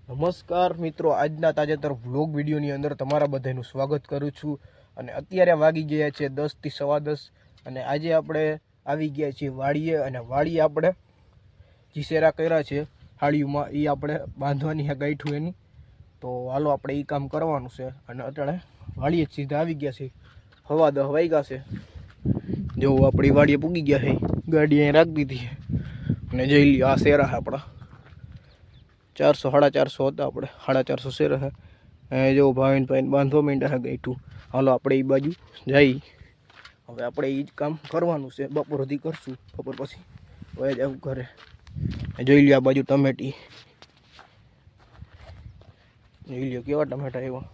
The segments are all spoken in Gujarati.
નમસ્કાર મિત્રો, આજના તાજેતર વ્લોગ વિડીયોની અંદર તમારા બધાનું સ્વાગત કરું છું. અને અત્યારે વાગી ગયા છે 10 થી 10:15 અને આજે આપણે આવી ગયા છીએ વાડીએ. અને વાડીએ આપણે જીસેરા કર્યા છે હાળીઓમાં, એ આપણે બાંધવાની છે ગાંઠું એની. તો હાલો આપણે એ કામ કરવાનું છે. અને અત્યારે વાડીએ સીધા આવી ગયા છે, 10:15 વાગ્યા છે. જો આપણી વાડીએ પૂગી ગયા છે, ગાડી અહીં રાખી દીધી અને જઈ લ્યો આ શેરા આપણા 400 450 હતા, આપણે 450 શેર હે. જો ભાઈને બાંધવા માંડ્યા હે ગાંઠું. હાલો આપણે એ બાજુ જઈ. હવે આપણે એ જ કામ કરવાનું છે, બપોર સુધી કરશું. બપોર પછી હવે જવું ઘરે. જોઈ લ્યો આ બાજુ ટમેટી, જોઈ લ્યો કેવા ટમેટા એવા.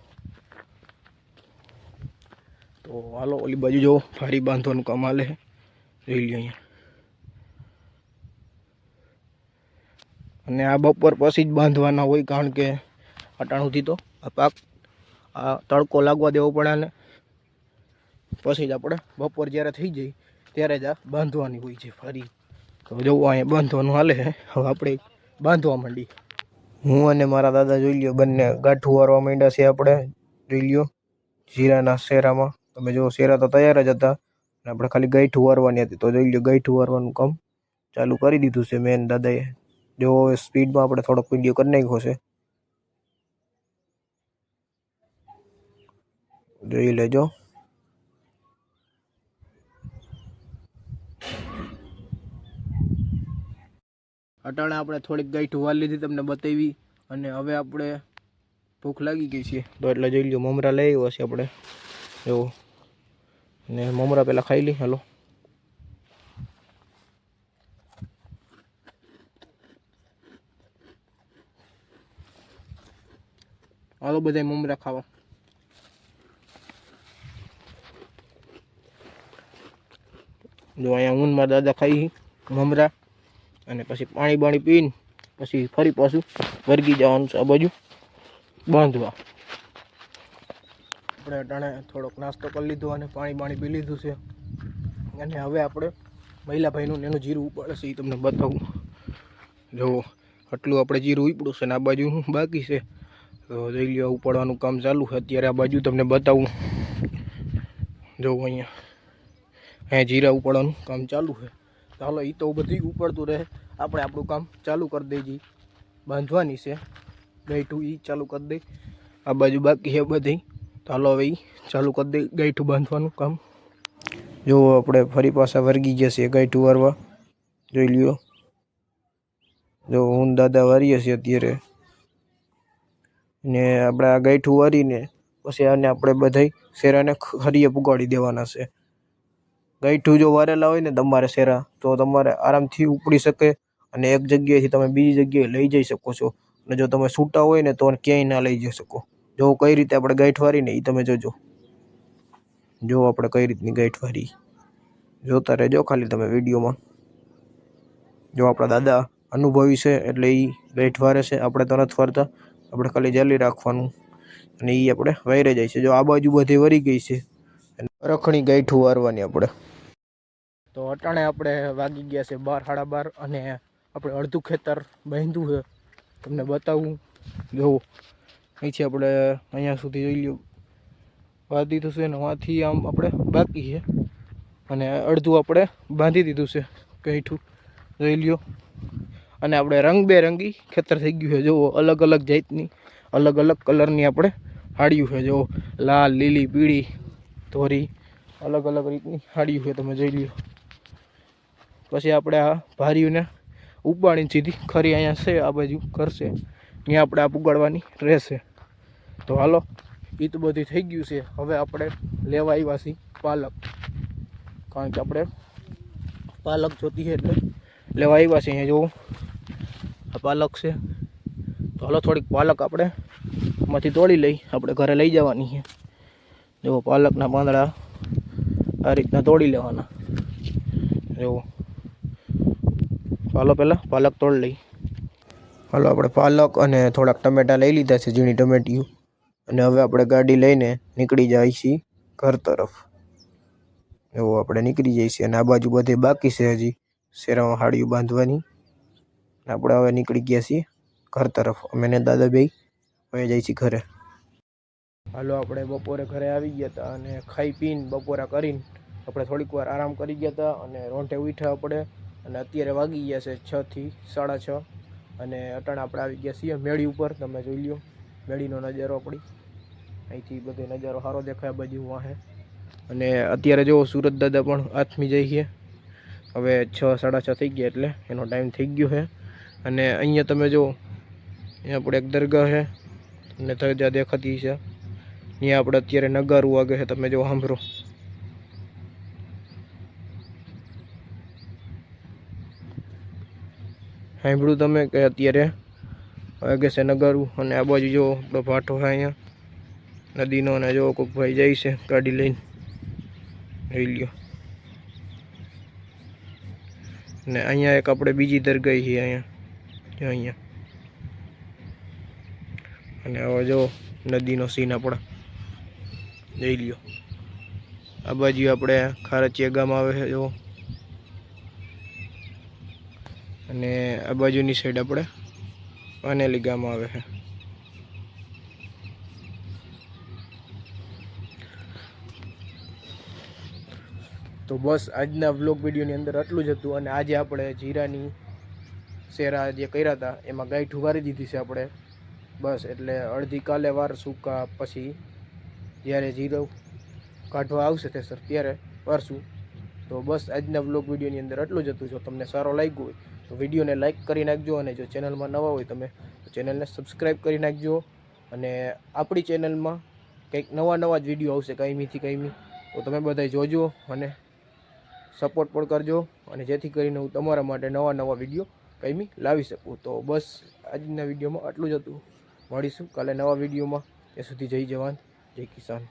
તો હાલો ઓલી બાજુ જો ફારી બાંધવાનું કામ હાલે, જોઈ લ્યો અહીંયા. અને આ બપોર પછી જ બાંધવાના હોય, કારણ કે અટાણુંથી તો આ પાક આ તડકો લાગવા દેવો પડે ને પછી જ આપણે બપોર જ્યારે થઈ જાય ત્યારે જ આ બાંધવાની હોય છે ફરી. તો જવું અહીંયા બાંધવાનું હાલે છે. હવે આપણે બાંધવા માંડી. હું અને મારા દાદા જોઈ લ્યો બંને ગાંઠું વારવા માંડ્યા છે. આપણે જોઈ લ્યો જીરાના શેરામાં. તમે જો શેરા તો તૈયાર જ હતા, આપણે ખાલી ગાંઠું વારવાની હતી. તો જોઈ લ્યો ગાંઠું વારવાનું કામ ચાલુ કરી દીધું છે મેન દાદાએ. જો સ્પીડમાં આપણે થોડોક વિડીયો કરી નાખ્યો છે, જોઈ લેજો. અટાણે આપણે થોડીક ગાંઠું વાળી લીધી, તમને બતાવી. અને હવે આપણે ભૂખ લાગી ગઈ છે, તો એટલે જોઈ લો મમરા લઈ આવ્યા છે આપણે. જો ને મમરા પહેલાં ખાઈ લઈ. હાલો હાલો બધા મમરા ખાવા. જો અહીંયા હું મારા દાદા ખાઈ મમરા, અને પછી પાણી બાણી પીને પછી ફરી પાછું વર્ગી જવાનું છે આ બાજુ બાંધવા. આપણે અટાણે થોડોક નાસ્તો કરી લીધો અને પાણી બાણી પી લીધું છે. અને હવે આપણે મહિલાભાઈનું એનું જીરું ઉપાડે છે, એ તમને બતાવું. જો આટલું આપણે જીરું ઉપડ્યું છે ને આ બાજુ બાકી છે. તો જોઈ લ્યો ઉપાડવાનું કામ ચાલુ છે અત્યારે. આ બાજુ તમને બતાવું. જો અહીંયા જીરા ઉપાડવાનું કામ ચાલુ છે. ચાલો એ તો બધું ઉપાડતું રહે, આપણે આપણું કામ ચાલુ કરી દઈએ. બાંધવાની છે ગાંઠું, એ ચાલુ કરી દઈ. આ બાજુ બાકી છે બધી. ચાલો હવે એ ચાલુ કરી દઈ ગાંઠું બાંધવાનું કામ. જો આપણે ફરી પાછા વર્ગી ગયા છીએ ગાંઠું વારવા. જોઈ લ્યો, જો હું દાદા વારીએ છીએ અત્યારે. ને આપણે આ ગાંઠું વારીને પછી આને આપણે બધા શેરાને ખરીએ પુગાડી દેવાના છે. ગાંઠું જો વારેલા હોય ને તમારે શેરા, તો તમારે આરામથી ઉપડી શકે અને એક જગ્યાએથી તમે બીજી જગ્યાએ લઈ જઈ શકો છો. અને જો તમે છૂટા હોય ને તો ક્યાંય ના લઈ જઈ શકો. જો કઈ રીતે આપણે ગાંઠ વારીને એ તમે જોજો. જો આપણે કઈ રીતની ગાંઠ વારી, જોતા રહેજો ખાલી તમે વિડીયોમાં. જો આપણા દાદા અનુભવી છે એટલે એ ગાંઠ વારે છે, આપણે તો નથી વારતા. આપણે ખાલી જાલી રાખવાનું અને એ આપણે વાયરે જાય છે. જો આ બાજુ બધી વરી ગઈ છે, રખણી ગાંઠું વારવાની આપણે. તો અટાણે આપણે વાગી ગયા છે 12 12:30 અને આપણે અડધું ખેતર બાંધ્યું છે, તમને બતાવું. જો અહીંથી આપણે અહીંયા સુધી જોઈ લ્યો બાંધી દીધું છે, ને વાંથી આમ આપણે બાકી છે. અને અડધું આપણે બાંધી દીધું છે ગાંઠું, જોઈ લ્યો. અને આપણે રંગબેરંગી ખેતર થઈ ગયું છે. જુઓ અલગ અલગ જાતની, અલગ અલગ કલરની આપણે હાડિયું છે. જો લાલ, લીલી, પીળી, ધોરી, અલગ અલગ રીતની હાડિયું છે, તમે જોઈ લ્યો. પછી આપણે આ ભારીઓને ઉપાડીને સીધી ખરી અહીંયા છે આ બાજુ કરશે, ત્યાં આપણે આ પુગાડવાની રહેશે. તો હાલો એ તો બધું થઈ ગયું છે. હવે આપણે લેવા આવ્યા છીએ પાલક, કારણ કે આપણે પાલક જોતી છે એટલે લેવા આવ્યા છીએ. અહીંયા જુઓ આ પાલક છે. તો હાલો થોડીક પાલક આપણે માંથી તોડી લઈ, આપણે ઘરે લઈ જવાની છે. જુઓ પાલકના પાંદડા આ રીતના તોડી લેવાના. જુઓ હાલો પહેલાં પાલક તોડી લઈ. હાલો આપણે પાલક અને થોડાક ટમેટા લઈ લીધા છે, ઝીણી ટમેટીયું. અને હવે આપણે ગાડી લઈને નીકળી જાય છીએ ઘર તરફ. એવું આપણે નીકળી જઈએ છીએ. અને આ બાજુ બધે બાકી છે હજી શેરામાં હાડિયું બાંધવાની. આપણે હવે નીકળી ગયા છીએ ઘર તરફ. અમે ને દાદા બેય હવે જઈએ છીએ ઘરે. હાલો આપણે બપોરે ઘરે આવી ગયા હતા અને ખાઈ પીને બપોરા કરીને આપણે થોડીક વાર આરામ કરી ગયા હતા અને રોંઠે ઉઠ્યા આપણે. અને અત્યારે વાગી ગયા છે 6 થી 6:30 અને અટાણે આપણે આવી ગયા છીએ મેળી ઉપર. તમે જોઈ લ્યો મેળીનો નજારો આપણી અહીંથી બધો નજારો સારો દેખાય બાજુ વાહે. અને અત્યારે જો સુરત દાદા પણ આથમી જાય છે. હવે 6 6:30 થઈ ગયા એટલે એનો ટાઈમ થઈ ગયો છે. અને અહીંયા તમે જો અહીંયા આપણે એક દરગાહ છે અને ધજા દેખાતી છે. અહીંયા આપણે અત્યારે નગારું વાગે છે. તમે જો સાંભળો. સાંભળ્યું તમે કે અત્યારે વાગે છે નગારું. અને આ બાજુ જો આપણો ભાટો છે અહીંયા નદીનો. અને જો કોઈક ભાઈ જાય છે ગાડી લઈને. જોઈ લ્યો. ને અહીંયા એક આપણે બીજી દરગાહ છે અહીંયા. અને હવે જો નદીનો સીન આપણા જોઈ લ્યો. આ બાજુ આપણે ખારચિયા ગામ આવે છે જો. અને આ બાજુની સાઈડ આપણે પાનેલી ગામ આવે છે. તો બસ આજના વ્લોગ વિડીયોની અંદર આટલું જ હતું. અને આજે આપણે જીરાની શેરા જે કર્યા હતા એમાં ગાંઠું વારી દીધી છે આપણે. બસ એટલે અડધી કાલે વારશું કા પછી જ્યારે જીરો કાઢવા આવશે ત્યારે વારશું. તો બસ આજના વ્લોગ વિડીયોની અંદર આટલું જ હતું. જો તમને સારો લાગ્યો હોય તો વિડીયોને લાઇક કરી નાખજો. અને જો ચેનલમાં નવા હોય તમે તો ચેનલને સબસ્ક્રાઈબ કરી નાખજો. અને આપણી ચેનલમાં કંઈક નવા જ વિડીયો આવશે કાયમીથી કાયમી. તો તમે બધા જોજો અને સપોર્ટ પણ કરજો. અને જેથી કરીને હું તમારા માટે નવા વિડીયો કાયમી લાવી શકું. તો બસ આજના વિડીયોમાં આટલું જ હતું. મળીશું કાલે નવા વિડીયોમાં. ત્યાં સુધી જય જવાન જય કિસાન.